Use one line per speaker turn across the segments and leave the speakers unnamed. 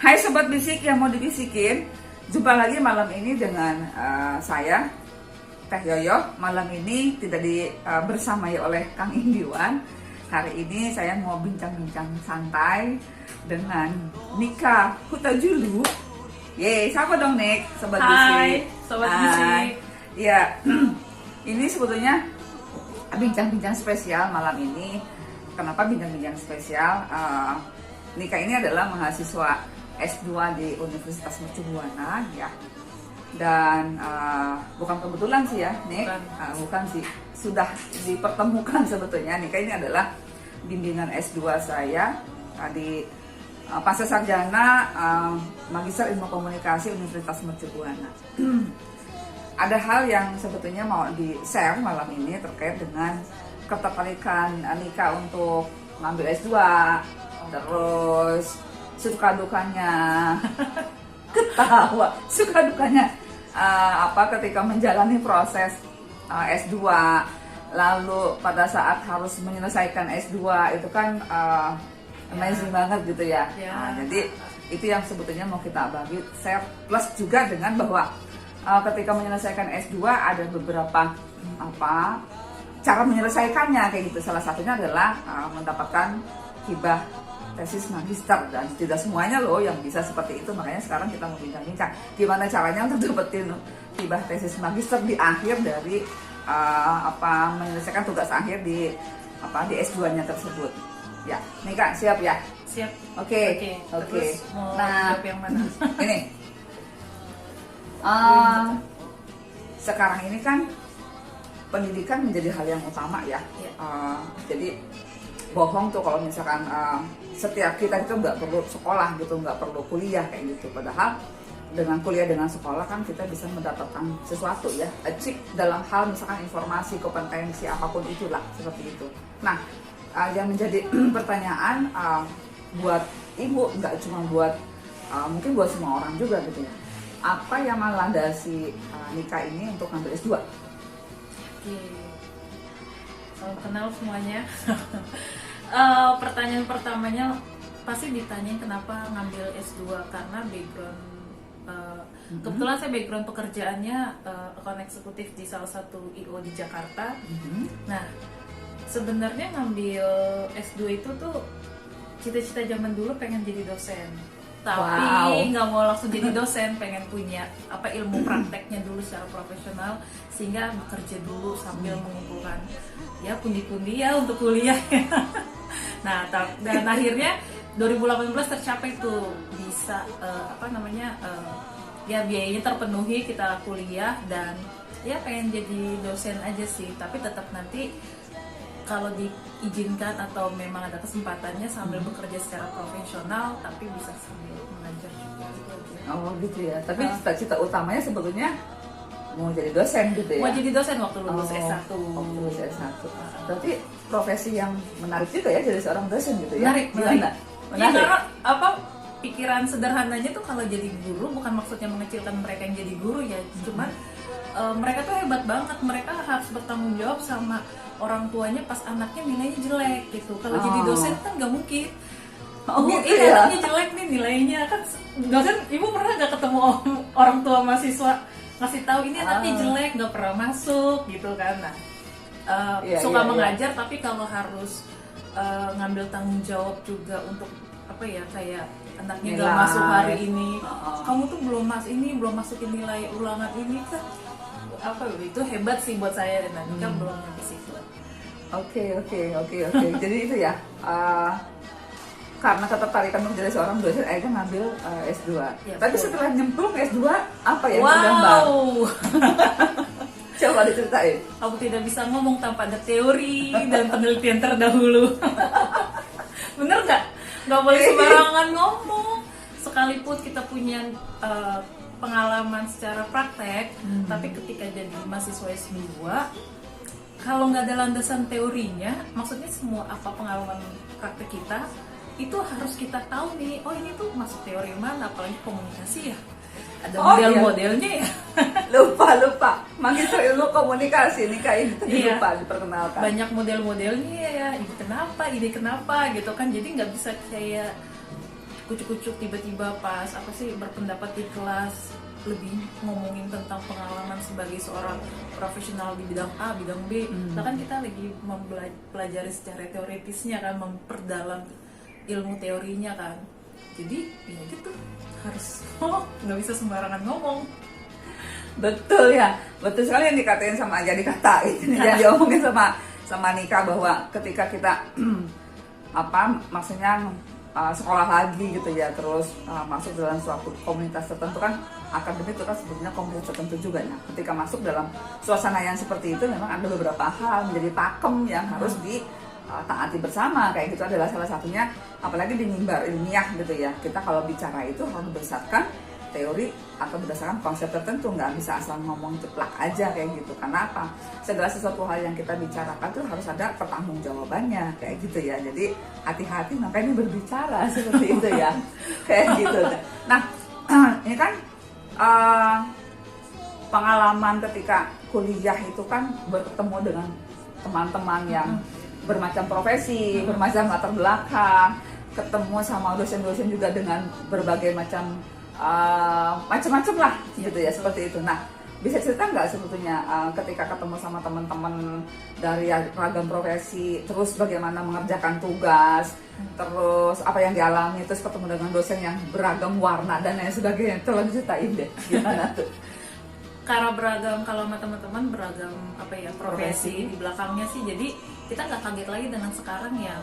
Hai Sobat Bisik yang mau dibisikin. Jumpa lagi malam ini dengan saya Teh Yoyo. Malam ini tidak bersamai oleh Kang Indiwan. Hari ini saya mau bincang-bincang santai dengan Nika Hutajulu. Yeay, siapa dong Nik? Sobat Bisik.
Hai Sobat Bisik.
Ya, ini sebetulnya bincang-bincang spesial malam ini. Kenapa bincang-bincang spesial? Nika ini adalah mahasiswa S2 di Universitas Mercu Buana ya, dan bukan kebetulan sih ya Nik, bukan sih, sudah dipertemukan sebetulnya. Nika ini adalah bimbingan S2 saya di Pasca Sarjana Magister Ilmu Komunikasi Universitas Mercu Buana. Ada hal yang sebetulnya mau di-share malam ini terkait dengan ketertarikan Nika untuk ngambil S2, terus suka dukanya ketawa, suka dukanya ketika menjalani proses S2, lalu pada saat harus menyelesaikan S2 itu kan amazing banget gitu ya. Jadi itu yang sebetulnya mau kita bagi share, plus juga dengan bahwa ketika menyelesaikan S2 ada beberapa cara menyelesaikannya kayak gitu. Salah satunya adalah mendapatkan hibah tesis magister, dan tidak semuanya loh yang bisa seperti itu. Makanya sekarang kita mau bincang-bincang gimana caranya untuk dapetin hibah tesis magister di akhir dari menyelesaikan tugas akhir di S2-nya tersebut. Ya, Nika siap ya?
Siap.
Oke.
Terus mau
Nah,
jawab yang mana?
ini sekarang ini kan pendidikan menjadi hal yang utama ya. Jadi bohong tuh kalau misalkan setiap kita itu nggak perlu sekolah gitu, nggak perlu kuliah kayak gitu. Padahal dengan kuliah, dengan sekolah kan kita bisa mendapatkan sesuatu ya, achieve dalam hal misalkan informasi, kompetensi apapun itulah seperti itu. Nah, yang menjadi pertanyaan buat ibu, nggak cuma buat mungkin buat semua orang juga gitu ya. Apa yang melandasi Nika ini untuk ngambil S2?
Oke. Salam kenal semuanya. Pertanyaan pertamanya pasti ditanyain kenapa ngambil S2, karena background kebetulan saya background pekerjaannya account eksekutif di salah satu IO di Jakarta. Nah, sebenarnya ngambil S2 itu tuh cita-cita zaman dulu pengen jadi dosen, tapi nggak mau langsung jadi dosen, pengen punya ilmu prakteknya dulu secara profesional, sehingga bekerja dulu sambil mengumpulkan ya pundi-pundi ya untuk kuliah. Nah, dan akhirnya 2018 tercapai tuh, bisa ya biayanya terpenuhi, kita kuliah, dan ya pengen jadi dosen aja sih, tapi tetap nanti kalau diizinkan atau memang ada kesempatannya sambil bekerja secara profesional, tapi bisa sambil mengajar juga gitu aja.
Oh gitu ya, tapi cita-cita utamanya sebetulnya mau jadi dosen gitu ya?
Mau jadi dosen waktu lulus S1.
Waktu lulus S1. Berarti profesi yang menarik juga ya jadi seorang dosen gitu ya?
Menarik.
Ya,
karena pikiran sederhananya tuh kalau jadi guru bukan maksudnya mengecilkan mereka yang jadi guru ya, cuman mereka tuh hebat banget, mereka harus bertanggung jawab sama orang tuanya pas anaknya nilainya jelek gitu. Kalau jadi dosen kan nggak mungkin.
Gitu ya?
Anaknya jelek nih nilainya, kan dosen, ibu pernah nggak ketemu orang tua mahasiswa ngasih tahu ini anaknya jelek, nggak pernah masuk gitu kan. Nah, suka mengajar, tapi kalau harus ngambil tanggung jawab juga untuk kayak anaknya nggak masuk hari ini, kamu tuh belum masukin nilai ulangan ini kan, itu hebat sih buat saya, dan nanti kan belum nyampe situ.
Oke. Jadi itu ya, karena ketertarikan untuk jadi seorang dosen, akhirnya ngambil S2. Ya, tapi setelah nyemplung S2, apa yang tergambar? Coba diceritain.
Aku tidak bisa ngomong tanpa ada teori dan penelitian terdahulu. Bener nggak? Nggak boleh sembarangan ngomong. Sekalipun kita punya pengalaman secara praktek, tapi ketika jadi mahasiswa S2, kalau nggak ada landasan teorinya, maksudnya semua pengalaman praktek kita itu harus kita tahu nih, ini tuh masuk teori mana, apalagi komunikasi ya, ada model-modelnya ya.
lupa Magister Ilmu Komunikasi nih kayak gitu. Lupa diperkenalkan,
banyak model-modelnya ya, ide kenapa gitu kan, jadi nggak bisa kayak kucuk-kucuk tiba-tiba pas apa sih berpendapat di kelas lebih ngomongin tentang pengalaman sebagai seorang profesional di bidang A, bidang B. Bahkan kita lagi mempelajari secara teoritisnya kan, memperdalam ilmu teorinya kan. Jadi ya gitu, harus nggak bisa sembarangan ngomong.
Betul ya, betul sekali yang dikatain sama jadi kata itu yang diomongin sama Nika, bahwa ketika kita maksudnya sekolah lagi gitu ya, terus masuk dalam suatu komunitas tertentu kan, akademik itu kan sebetulnya komunitas tertentu juga ya. Ketika masuk dalam suasana yang seperti itu, memang ada beberapa hal menjadi pakem yang harus ditaati bersama, kayak gitu adalah salah satunya. Apalagi di mimbar ilmiah gitu ya, kita kalau bicara itu harus berdasarkan teori atau berdasarkan konsep tertentu, nggak bisa asal ngomong ceplak aja kayak gitu. Karena apa? Segala sesuatu hal yang kita bicarakan tuh harus ada pertanggungjawabannya kayak gitu ya. Jadi hati-hati makanya berbicara seperti itu ya, kayak gitu. Nah, ini kan pengalaman ketika kuliah itu kan bertemu dengan teman-teman yang bermacam profesi, bermacam latar belakang, ketemu sama dosen-dosen juga dengan berbagai macam-macam lah gitu ya, seperti itu. Nah, bisa cerita nggak sebetulnya ketika ketemu sama teman-teman dari ragam profesi, terus bagaimana mengerjakan tugas, terus apa yang dialami, terus ketemu dengan dosen yang beragam warna dan lain sebagainya. Tolong ceritain deh gimana tuh.
Karena beragam, kalau sama teman-teman beragam profesi di belakangnya sih, jadi kita nggak kaget lagi dengan sekarang yang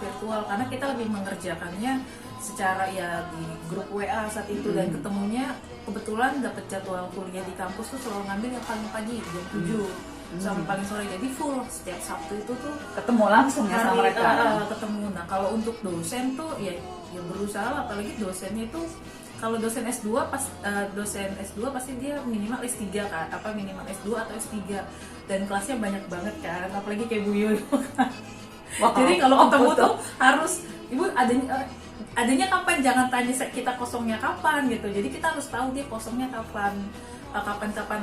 virtual, karena kita lebih mengerjakannya secara ya di grup WA saat itu. Dan ketemunya kebetulan dapat jadwal kuliah di kampus tuh selalu ngambil yang paling pagi jam 7 sampai paling sore, jadi full setiap Sabtu itu tuh
ketemu langsung ya sama mereka.
Ketemu. Nah, kalau untuk dosen tuh ya berusaha lah, apalagi dosennya itu kalau dosen S2 pasti dia minimal S3 kan, minimal S2 atau S3, dan kelasnya banyak banget kan, apalagi kayak Bu Yoyo kan. Jadi kalau ketemu tuh harus, Ibu adanya kapan, jangan tanya kita kosongnya kapan gitu. Jadi kita harus tahu dia kosongnya kapan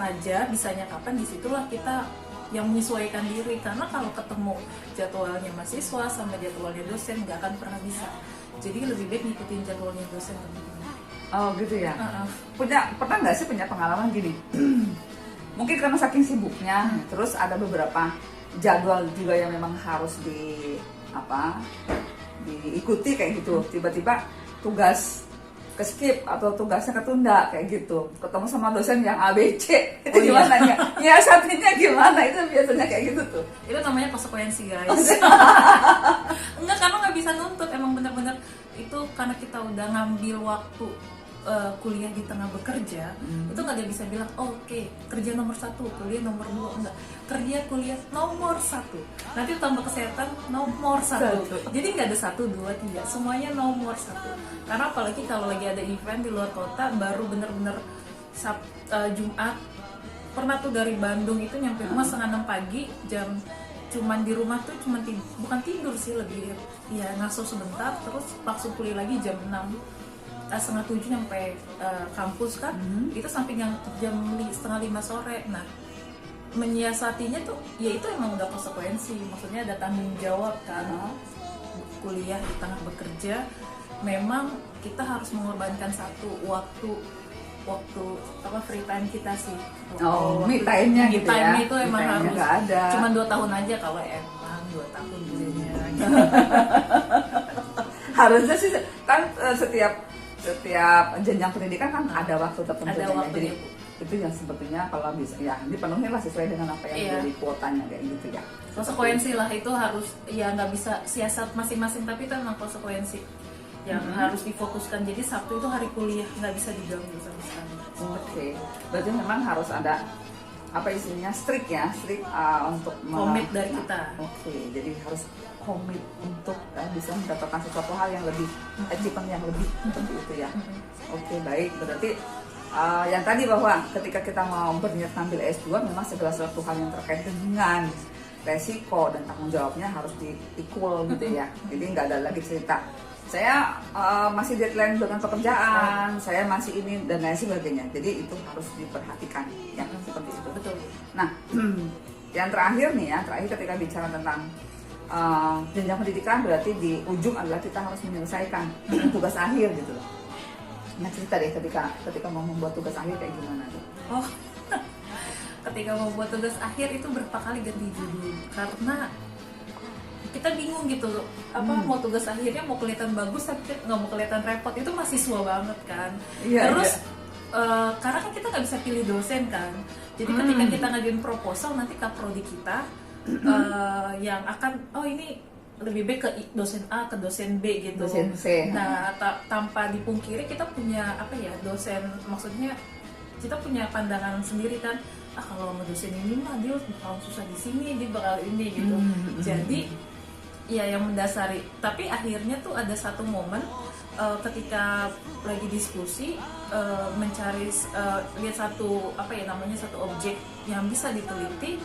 aja, bisanya kapan. Disitulah kita yang menyesuaikan diri, karena kalau ketemu jadwalnya mahasiswa sama jadwalnya dosen nggak akan pernah bisa. Jadi lebih baik ngikutin jadwalnya dosen teman-teman.
Oh gitu ya. Pernah nggak sih punya pengalaman gini? Mungkin karena saking sibuknya, terus ada beberapa jadwal juga yang memang harus diikuti kayak gitu. Tiba-tiba tugas ke-skip atau tugasnya ketunda kayak gitu. Ketemu sama dosen yang ABC, itu gimana ya? Nyiasatinnya gimana? Itu biasanya kayak gitu tuh.
Itu namanya konsekuensi, guys. Enggak, karena nggak bisa nuntut, emang bener-bener itu karena kita udah ngambil waktu kuliah di tengah bekerja, itu nggak ada bisa bilang oke, kerja nomor 1, kuliah nomor 2, enggak, kuliah nomor 1, nanti tambah kesehatan nomor 1. Jadi nggak ada 1, 2, 3, semuanya nomor 1. Karena apalagi kalau lagi ada event di luar kota, baru bener-bener Jumat, pernah tuh dari Bandung itu nyampe rumah 5:30 pagi, cuman di rumah tuh bukan tidur sih, lebih ya ngaso sebentar, terus langsung kuliah lagi jam 6, 6:30 nyampe kampus kan. Itu sampai jam 4:30 sore. Nah, menyiasatinya tuh ya itu emang udah konsekuensi, maksudnya ada tanggung jawab kan. Kuliah di tengah bekerja, memang kita harus mengorbankan satu waktu free time kita sih.
Me time-nya gitu ya.
Me time itu emang harus
ada.
Cuma 2 tahun aja kalau emang 2 tahun kuliahnya.
Harusnya sih kan setiap jenjang pendidikan kan ada waktu tertentu. Jadi itu yang sebetulnya kalau bisa ya dipenuhi lah sesuai dengan apa yang jadi kuotanya kayak gitu ya.
Konsekuensi lah itu harus, ya nggak bisa siasat masing-masing, tapi itu memang konsekuensi yang harus difokuskan. Jadi Sabtu itu hari kuliah, nggak bisa diganggu sama sekali.
Oke, berarti memang harus ada strict untuk
komit dari kita.
Oke, jadi harus komit untuk bisa mendapatkan sesuatu hal yang lebih, achievement yang lebih seperti itu ya. Oke, baik, berarti yang tadi bahwa ketika kita mau berniat ngambil S2, memang segala sesuatu hal yang terkait dengan resiko dan tanggung jawabnya harus di-equal gitu ya. Jadi nggak ada lagi cerita saya masih deadline dengan pekerjaan, saya masih ini dan lain sebagainya. Jadi itu harus diperhatikan ya, seperti itu.
Betul.
Nah, yang terakhir ketika bicara tentang jenjang pendidikan berarti di ujung adalah kita harus menyelesaikan tugas akhir gitu loh. Nah cerita deh ketika mau membuat tugas akhir kayak gimana tuh?
Oh, ketika mau buat tugas akhir itu berapa kali ganti judul karena kita bingung gitu mau tugas akhirnya mau kelihatan bagus tapi nggak mau kelihatan repot, itu mahasiswa banget kan. Terus karena kan kita nggak bisa pilih dosen kan, jadi ketika kita ngajuin proposal nanti kaprodi kita yang akan ini lebih baik ke dosen A ke dosen B gitu.
Dosen C.
Nah tanpa dipungkiri kita punya dosen, maksudnya kita punya pandangan sendiri kan, kalau sama dosen ini mah dia bakal susah di sini, dia bakal ini gitu. Jadi ya yang mendasari, tapi akhirnya tuh ada satu momen ketika lagi diskusi mencari lihat satu satu objek yang bisa diteliti,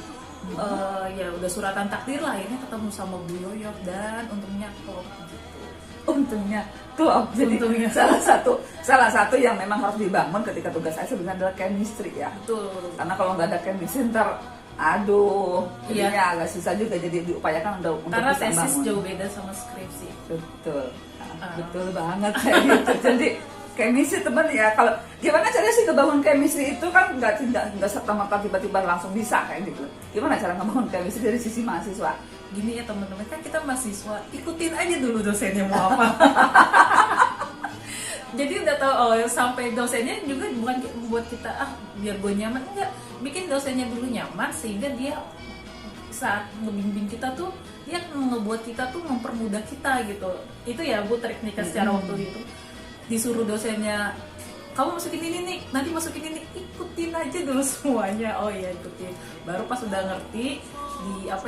ya udah suratan takdir lah, akhirnya ketemu sama Bu Yoyo dan untungnya klop gitu.
Untungnya klop. Jadi
Untungnya.
salah satu yang memang harus dibangun ketika tugas saya sebenarnya adalah chemistry ya.
Betul.
Karena kalau nggak ada chemistry ntar jadinya agak susah juga, jadi diupayakan untuk
Karena
bisa
tesis
bangun.
jauh beda sama skripsi.
Betul. Betul banget kayak gitu. Jadi chemistry teman ya, kalau gimana caranya sih ngebangun chemistry itu kan nggak serta-merta tiba-tiba langsung bisa kayak gitu. Gimana cara ngebangun chemistry dari sisi mahasiswa?
Gini ya teman-teman, kan kita mahasiswa, ikutin aja dulu dosennya mau apa. Jadi udah tahu sampai dosennya juga bukan buat kita biar gue nyaman, enggak, bikin dosennya dulu nyaman sehingga dia saat ngebimbing kita tuh dia ngebuat kita tuh mempermudah kita gitu. Itu ya Bu trik Nika secara waktu itu. Disuruh dosennya, kamu masukin ini nih, nanti masukin ini, ikutin aja dulu semuanya. Oh iya ikutin. Baru pas udah ngerti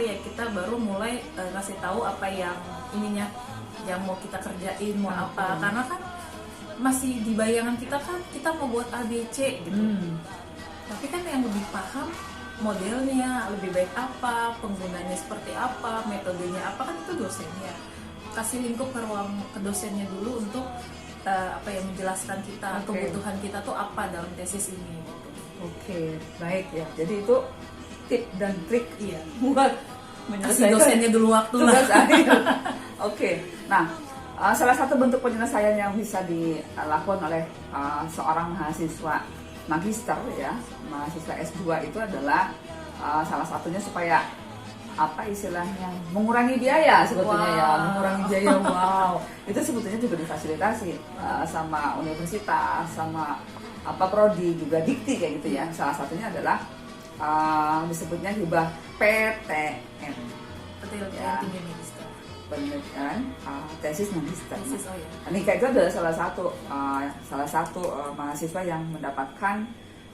kita baru mulai ngasih tahu apa yang ininya yang mau kita kerjain, mau apa. Karena kan masih di bayangan kita kan kita mau buat ABC gitu. Tapi kan yang lebih paham modelnya, lebih baik apa, penggunanya seperti apa, metodenya apa, kan itu dosennya. Kasih lingkup ke ruang ke dosennya dulu untuk menjelaskan kita kebutuhan kita tuh apa dalam tesis ini gitu.
Oke, baik ya. Jadi itu tip dan trik buat
Kasih
menyelesaikan
dosennya dulu waktu lah.
tugas akhir. Oke. Nah, salah satu bentuk penyelesaian yang bisa dilakukan oleh seorang mahasiswa magister ya, mahasiswa S2 itu adalah salah satunya supaya istilahnya mengurangi biaya sebetulnya. Ya, mengurangi biaya. Itu sebetulnya juga difasilitasi sama universitas, sama prodi, juga dikti kayak gitu ya. Salah satunya adalah disebutnya hibah PTM.
Betul
Ya.
tinggi magister.
Penelitian tesis magister.
Tesis, oh ya.
Nika itu adalah salah satu mahasiswa yang mendapatkan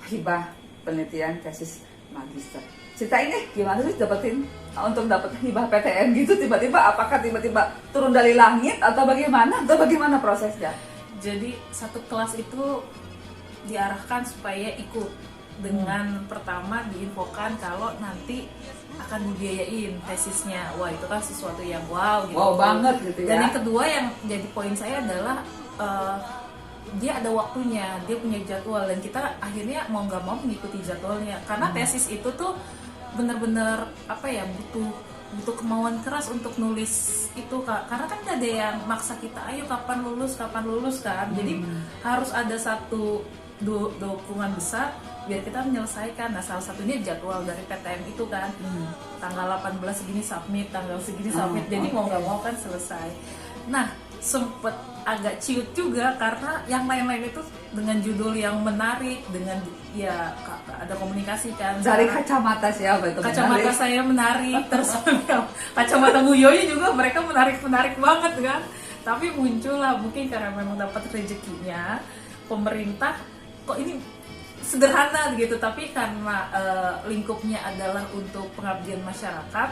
hibah penelitian tesis magister. Ceritain deh gimana sih dapetin untuk dapat hibah PTN gitu, apakah tiba-tiba turun dari langit atau bagaimana prosesnya?
Jadi satu kelas itu diarahkan supaya ikut dengan pertama diinfokan kalau nanti akan dibiayain tesisnya. Wah itu kan sesuatu yang gitu.
Wow banget gitu ya.
Dan yang kedua yang jadi poin saya adalah dia ada waktunya, dia punya jadwal, dan kita akhirnya mau nggak mau mengikuti jadwalnya karena tesis itu tuh benar-benar butuh kemauan keras untuk nulis itu Kak. Karena kan gak ada yang maksa kita ayo kapan lulus kan. Jadi harus ada satu dukungan besar biar kita menyelesaikan. Nah salah satunya jadwal dari PTM itu kan, tanggal 18 segini submit, tanggal segini submit, jadi mau nggak mau kan selesai. Nah sempet agak ciut juga karena yang lain-lain itu dengan judul yang menarik, dengan ada komunikasi kan.
Dari kacamata siapa itu?
Kacamata saya menarik, terus kacamata Bu Yoyo juga mereka menarik banget kan. Tapi muncul lah mungkin karena memang dapat rezekinya pemerintah, kok ini sederhana gitu, tapi karena lingkupnya adalah untuk pengabdian masyarakat,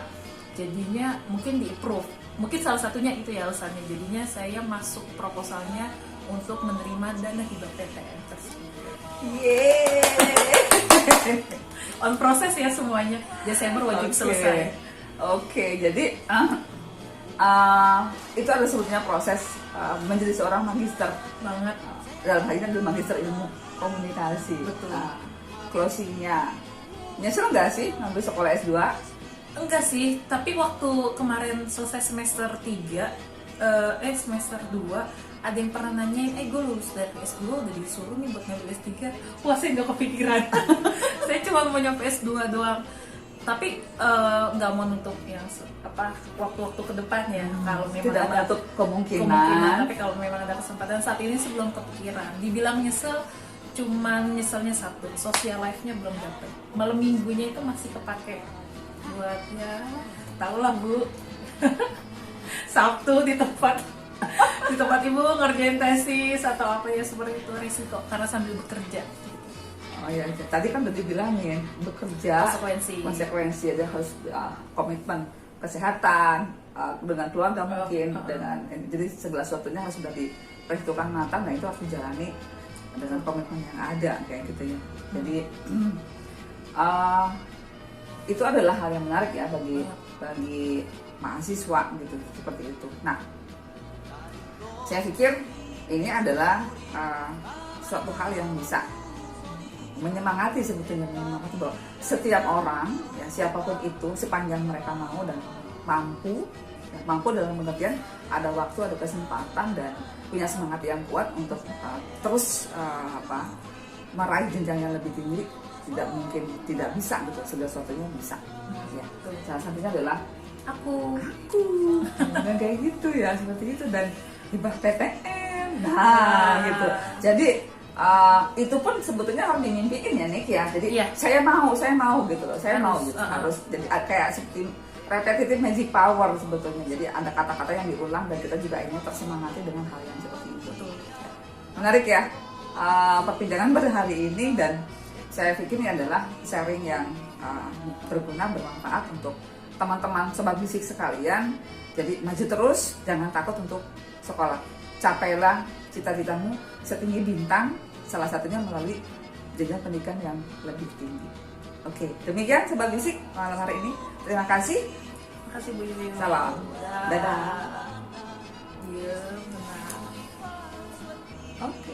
jadinya mungkin di-approve. Mungkin salah satunya itu ya alasannya. Jadinya saya masuk proposalnya untuk menerima dana hibah PTN tersebut.
Yeay.
On proses ya semuanya. Desember wajib selesai.
Oke, jadi itu adalah sebetulnya proses menjadi seorang magister
Banget.
dalam hal ini adalah magister ilmu komunikasi.
Betul.
Closingnya nyesel nggak sih ngambil sekolah S2?
Enggak sih, tapi waktu kemarin selesai semester 3, semester 2, ada yang pernah nanyain, gue lulus dari S2 udah disuruh nih buat ngambil S3. Wah, saya nggak kepikiran. Saya cuma mau nyampe S2 doang. Tapi nggak mau nutup yang waktu-waktu ke depannya. Kalau memang
Tidak
ada
menutup kemungkinan.
tapi kalau memang ada kesempatan saat ini sebelum kepikiran. Dibilang nyesel, cuman nyeselnya satu, social life-nya belum dapet. Malam minggunya itu masih kepake buat ya, tau lah Bu. Sabtu di tempat ibu ngerjain tesis atau apa ya seperti itu, risiko karena sambil bekerja.
Oh ya, tadi kan udah dibilangin bekerja
Konsekuensi
ada harus komitmen kesehatan dengan keluarga mungkin dengan jadi segala sesuatunya harus sudah diperhitungkan matang dan itu harus dijalani dengan komitmen yang ada kayak gitu ya. Jadi itu adalah hal yang menarik ya bagi mahasiswa gitu seperti itu. Nah, saya pikir ini adalah suatu hal yang bisa menyemangati sebetulnya bahwa setiap orang ya siapapun itu sepanjang mereka mau dan mampu dalam pengertian ada waktu, ada kesempatan dan punya semangat yang kuat untuk terus meraih jenjang yang lebih tinggi, tidak mungkin tidak bisa gitu, segala sesuatunya bisa ya. Salah satunya adalah aku dan kayak gitu ya, seperti itu, dan hibah PTN gitu. Jadi itu pun sebetulnya harus dimimpiin ya Nick ya. Jadi saya mau gitu loh, saya mau gitu. Harus jadi kayak seperti repetitive magic power sebetulnya. Jadi ada kata-kata yang diulang dan kita juga ingin tersemangati dengan hal yang seperti itu. Menarik ya perbincangan pada hari ini, dan saya pikir ini adalah sharing yang berguna, bermanfaat untuk teman-teman sobat bisik sekalian. Jadi maju terus, jangan takut untuk sekolah. Capailah cita-citamu setinggi bintang, salah satunya melalui jenjang pendidikan yang lebih tinggi. Oke, demikian sobat bisik malam hari ini. Terima kasih.
Bu Yuyun.
Salam. Dadah.